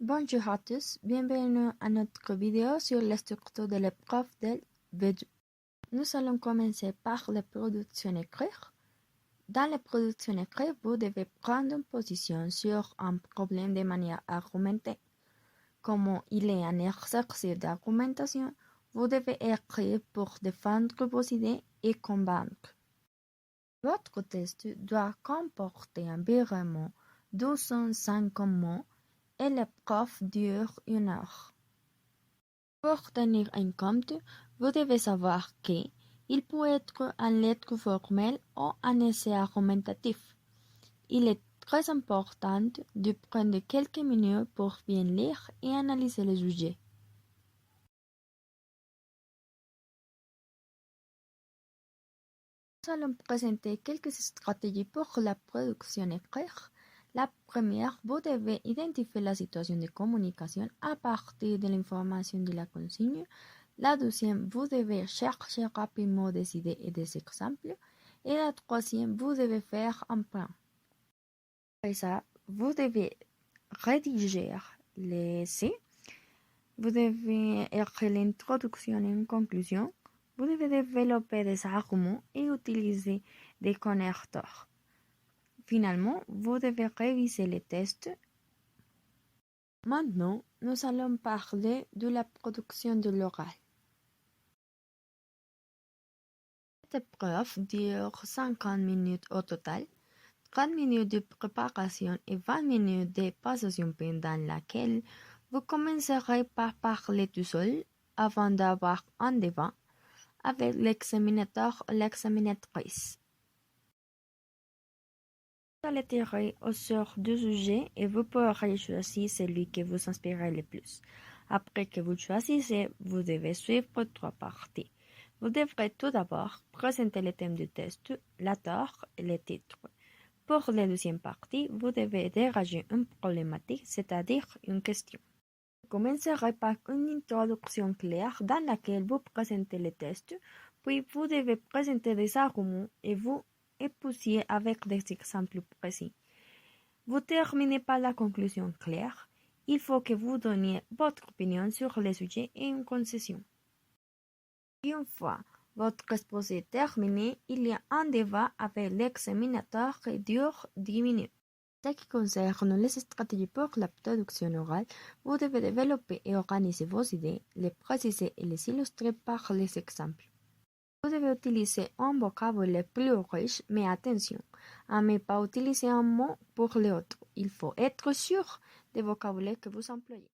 Bonjour à tous, bienvenue à notre vidéo sur la structure de l'épreuve del V2. Nous allons commencer par la production écrite. Dans la production écrite, vous devez prendre une position sur un problème de manière argumentée. Comme il est un exercice d'argumentation, vous devez écrire pour défendre vos idées et convaincre. Votre texte doit comporter environ 250 mots et l'épreuve dure 1 heure. Pour tenir en compte, vous devez savoir qu'il peut être en lettres formelles ou en essai argumentatif. Il est très important de prendre quelques minutes pour bien lire et analyser le sujet. Nous allons présenter quelques stratégies pour la production écrite. La première, vous devez identifier la situation de communication à partir de l'information de la consigne. La deuxième, vous devez chercher rapidement des idées et des exemples. Et la troisième, vous devez faire un plan. Après ça, vous devez rédiger l'essai. Vous devez écrire l'introduction et une conclusion. Vous devez développer des arguments et utiliser des connecteurs. Finalement, vous devez réviser les tests. Maintenant, nous allons parler de la production de l'oral. Cette épreuve dure 50 minutes au total, 30 minutes de préparation et 20 minutes de passation pendant laquelle vous commencerez par parler tout seul avant d'avoir un débat avec l'examinateur ou l'examinatrice. Vous allez tirer au sort deux sujets et vous pourrez choisir celui qui vous inspire le plus. Après que vous choisissez, vous devez suivre 3 parties. Vous devrez tout d'abord présenter le thème du test, l'auteur et le titre. Pour la deuxième partie, vous devez dégager une problématique, c'est-à-dire une question. Vous commencerez par une introduction claire dans laquelle vous présentez le test, puis vous devez présenter des arguments et vous épousser avec des exemples précis. Vous terminez par la conclusion claire. Il faut que vous donniez votre opinion sur le sujet et une concession. Une fois votre exposé est terminé, il y a un débat avec l'examinateur qui dure 10 minutes. En ce qui concerne les stratégies pour la production orale, vous devez développer et organiser vos idées, les préciser et les illustrer par les exemples. Vous devez utiliser un vocabulaire plus riche, mais attention, à ne pas utiliser un mot pour l'autre. Il faut être sûr des vocabulaires que vous employez.